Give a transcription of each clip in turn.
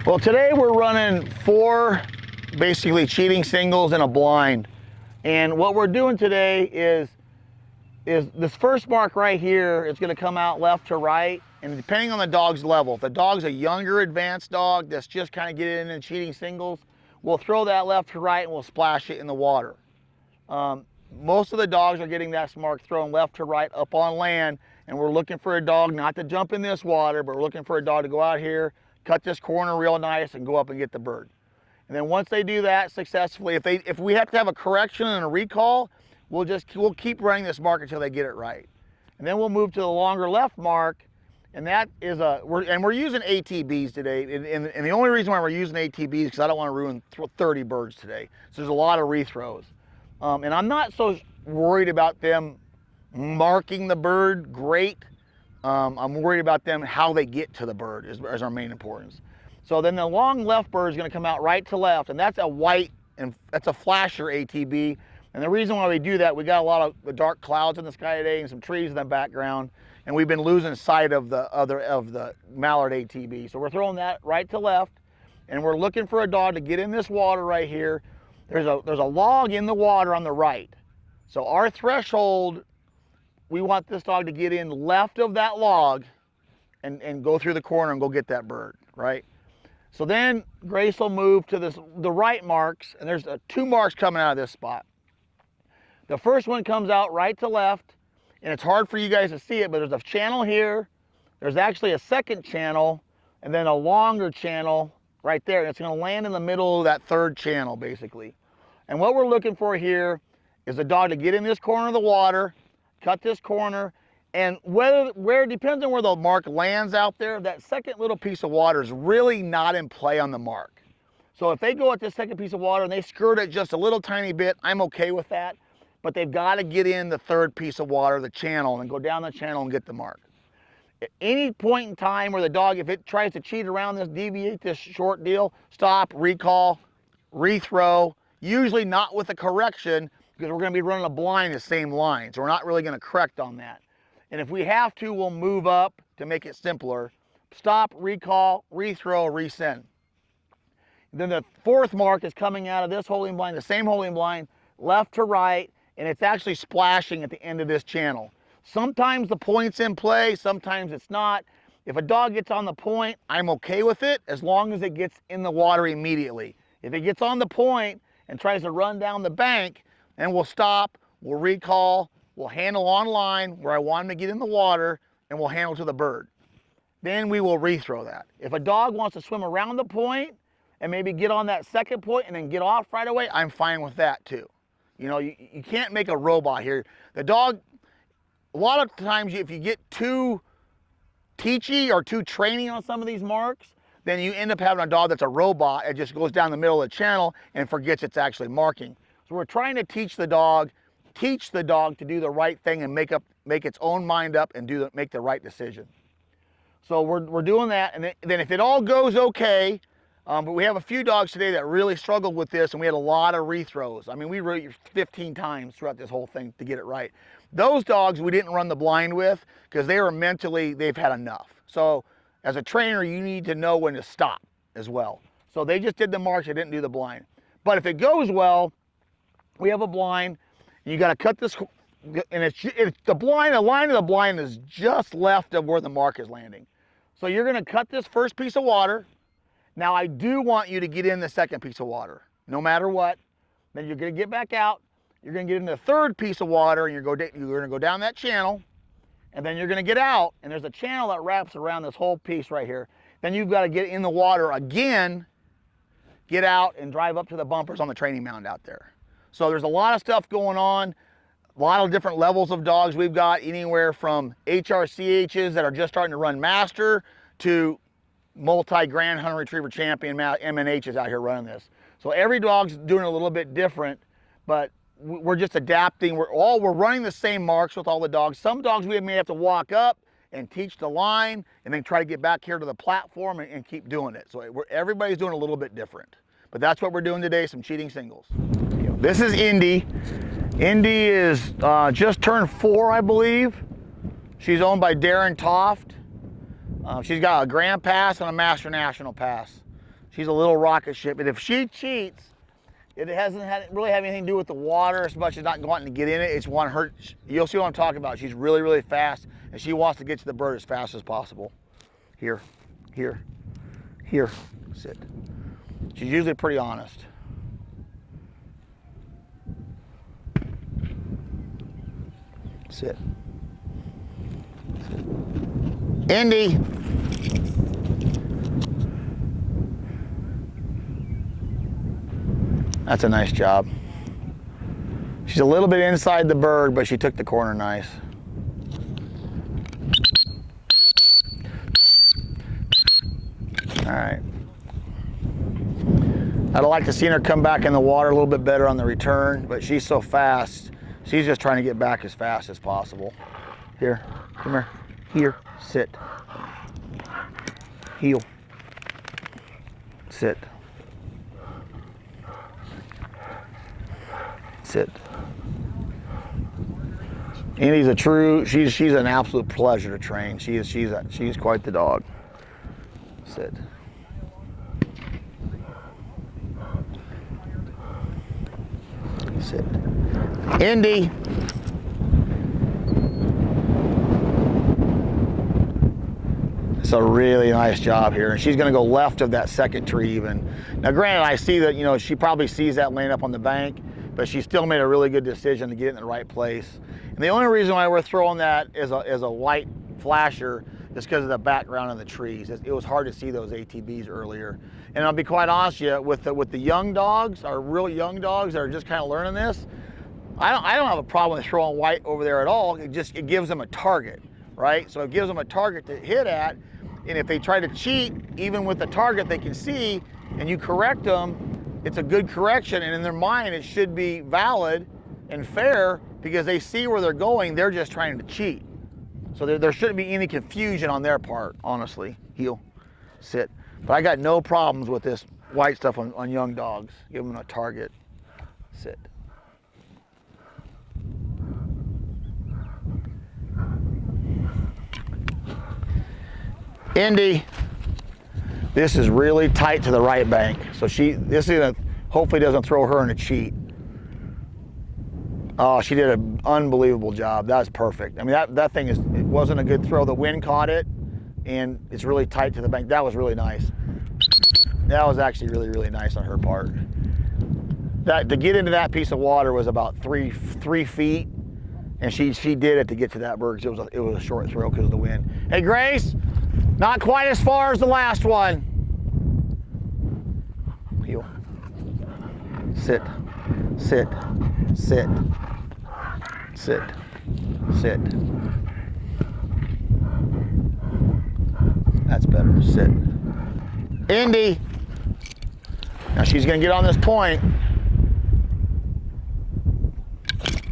Well, today we're running 4 basically cheating singles and a blind. And what we're doing today is this first mark right here is going to come out left to right, and depending on the dog's level, if the dog's a younger advanced dog that's just kind of getting into cheating singles, we'll throw that left to right and we'll splash it in the water. Most of the dogs are getting that mark thrown left to right up on land, and we're looking for a dog not to jump in this water, but we're looking for a dog to go out here, cut this corner real nice, and go up and get the bird. And then once they do that successfully, if we have to have a correction and a recall, we'll keep running this mark until they get it right. And then we'll move to the longer left mark, and that is we're using ATBs today. And the only reason why we're using ATBs is because I don't want to ruin 30 birds today. So there's a lot of rethrows. And I'm not so worried about them marking the bird great. I'm worried about them, how they get to the bird is our main importance. So then the long left bird is going to come out right to left, and that's a white, and that's a flasher ATB. And the reason why we do that, we got a lot of the dark clouds in the sky today and some trees in the background, and we've been losing sight of the mallard ATB. So we're throwing that right to left, and we're looking for a dog to get in this water right here. There's a log in the water on the right. So our threshold, we want this dog to get in left of that log and go through the corner and go get that bird, right? So then Grace will move to the right marks, and there's 2 marks coming out of this spot. The first one comes out right to left, and it's hard for you guys to see it, but there's a channel here. There's actually a second channel, and then a longer channel right there, and it's going to land in the middle of that third channel, basically. And what we're looking for here is a dog to get in this corner of the water, cut this corner, and where it depends on where the mark lands out there. That second little piece of water is really not in play on the mark. So if they go at this second piece of water and they skirt it just a little tiny bit, I'm okay with that. But they've got to get in the third piece of water, the channel, and go down the channel and get the mark. At any point in time where the dog, if it tries to cheat around this, deviate this short deal, stop, recall, rethrow, usually not with a correction, because we're going to be running a blind the same line, so we're not really going to correct on that. And if we have to, we'll move up to make it simpler. Stop, recall, rethrow, resend. Then the 4th mark is coming out of this holding blind, the same holding blind, left to right, and it's actually splashing at the end of this channel. Sometimes the point's in play, sometimes it's not. If a dog gets on the point, I'm okay with it as long as it gets in the water immediately. If it gets on the point and tries to run down the bank, then we'll stop, we'll recall, we'll handle on line where I want him to get in the water, and we'll handle to the bird. Then we will rethrow that. If a dog wants to swim around the point and maybe get on that second point and then get off right away, I'm fine with that too. You know, you can't make a robot here. The dog, a lot of times if you get too teachy or too training on some of these marks, then you end up having a dog that's a robot. It just goes down the middle of the channel and forgets it's actually marking. So we're trying to teach the dog to do the right thing and make its own mind up and make the right decision. So we're doing that, and then if it all goes okay, but we have a few dogs today that really struggled with this, and we had a lot of rethrows. I mean, we wrote 15 times throughout this whole thing to get it right. Those dogs we didn't run the blind with because they were they've had enough. So as a trainer, you need to know when to stop as well. So they just did the marks, they didn't do the blind. But if it goes well, we have a blind, and you got to cut this, and it's the line of the blind is just left of where the mark is landing. So you're going to cut this first piece of water. Now I do want you to get in the second piece of water, no matter what. Then you're going to get back out. You're going to get in the third piece of water, and you're going to go down that channel, and then you're going to get out, and there's a channel that wraps around this whole piece right here. Then you've got to get in the water again, get out, and drive up to the bumpers on the training mound out there. So there's a lot of stuff going on, a lot of different levels of dogs we've got, anywhere from HRCHs that are just starting to run master to multi-grand hunter retriever champion MNHs out here running this. So every dog's doing a little bit different, but we're just adapting. We're running the same marks with all the dogs. Some dogs we may have to walk up and teach the line and then try to get back here to the platform and keep doing it. So everybody's doing a little bit different. But that's what we're doing today, some cheating singles. This is Indy. Indy is just turned 4, I believe. She's owned by Darren Toft. She's got a Grand Pass and a Master National Pass. She's a little rocket ship, and if she cheats, it hasn't really have anything to do with the water as much as not wanting to get in it. It's one her. You'll see what I'm talking about. She's really, really fast, and she wants to get to the bird as fast as possible. Here, here, here. Sit. She's usually pretty honest. Sit. Sit. Indy. That's a nice job. She's a little bit inside the bird, but she took the corner nice. All right. I'd like to see her come back in the water a little bit better on the return, but she's so fast. She's just trying to get back as fast as possible. Here, come here. Here, sit. Heel. Sit. Sit. Indy's a true, she's an absolute pleasure to train. She's quite the dog. Sit. Sit. Indy. It's a really nice job here, and she's going to go left of that second tree even. Now granted, I see that, you know, she probably sees that laying up on the bank, but she still made a really good decision to get it in the right place. And the only reason why we're throwing that as a white flasher is because of the background of the trees. It was hard to see those ATBs earlier. And I'll be quite honest with you, with the young dogs, our real young dogs that are just kind of learning this, I don't have a problem with throwing white over there at all. It gives them a target, right? So it gives them a target to hit at, and if they try to cheat, even with the target they can see, and you correct them, it's a good correction, and in their mind it should be valid and fair because they see where they're going. They're just trying to cheat. So there shouldn't be any confusion on their part, honestly. Heel, sit. But I got no problems with this white stuff on young dogs. Give them a target. Sit. Indy. This is really tight to the right bank. So this is hopefully doesn't throw her in a cheat. Oh, she did an unbelievable job. That was perfect. I mean, that thing it wasn't a good throw. The wind caught it, and it's really tight to the bank. That was really nice. That was actually really, really nice on her part. To get into that piece of water was about three feet, and she did it to get to that bird. It was a short throw because of the wind. Hey, Grace. Not quite as far as the last one. Heel. Sit. Sit. Sit. Sit. Sit. That's better. Sit. Indy. Now she's going to get on this point.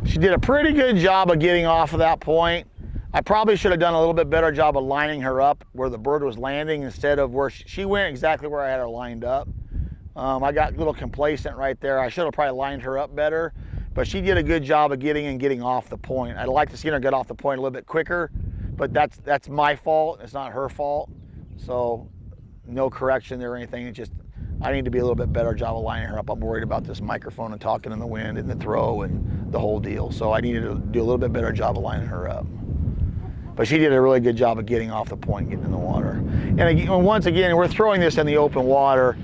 She did a pretty good job of getting off of that point. I probably should have done a little bit better job of lining her up where the bird was landing instead of where she went exactly where I had her lined up. I got a little complacent right there. I should have probably lined her up better, but she did a good job of getting off the point. I'd like to see her get off the point a little bit quicker, but that's my fault. It's not her fault. So no correction there or anything. It's just I need to be a little bit better job of lining her up. I'm worried about this microphone and talking in the wind and the throw and the whole deal. So I needed to do a little bit better job of lining her up. But she did a really good job of getting off the point, getting in the water. And once again, we're throwing this in the open water.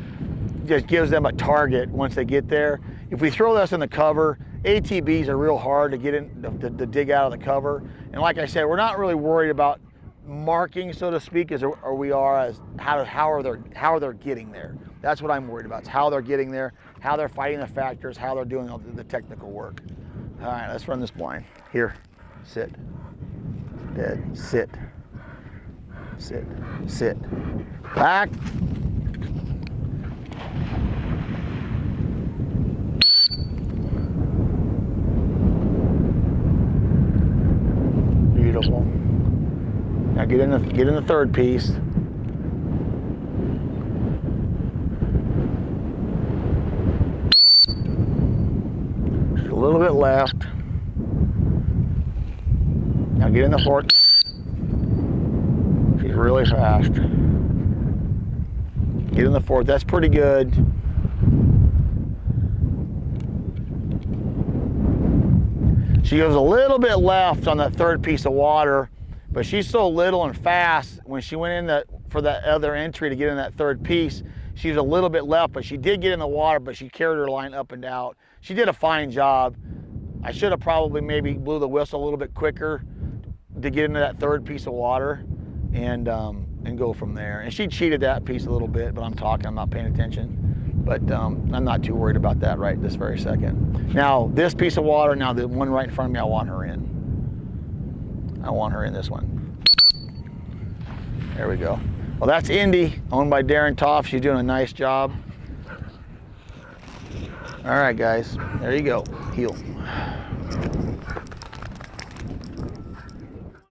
Just gives them a target once they get there. If we throw this in the cover, ATBs are real hard to get in, to dig out of the cover. And like I said, we're not really worried about marking, so to speak, as we are as how they're getting there. That's what I'm worried about. It's how they're getting there, how they're fighting the factors, how they're doing all the technical work. All right, let's run this blind. Here, sit. Dead. Sit. Sit. Sit. Back. Beautiful. Now get in the third piece. Just a little bit left. Now get in the fourth. She's really fast. Get in the fourth. That's pretty good. She goes a little bit left on that third piece of water, but she's so little and fast. When she went in for that other entry to get in that third piece, she was a little bit left, but she did get in the water, but she carried her line up and out. She did a fine job. I should have probably maybe blew the whistle a little bit quicker to get into that third piece of water and go from there. And she cheated that piece a little bit, but I'm not paying attention. But I'm not too worried about that right this very second. Now, this piece of water, now the one right in front of me, I want her in. I want her in this one. There we go. Well, that's Indy, owned by Darren Toff. She's doing a nice job. All right, guys, there you go. Heel.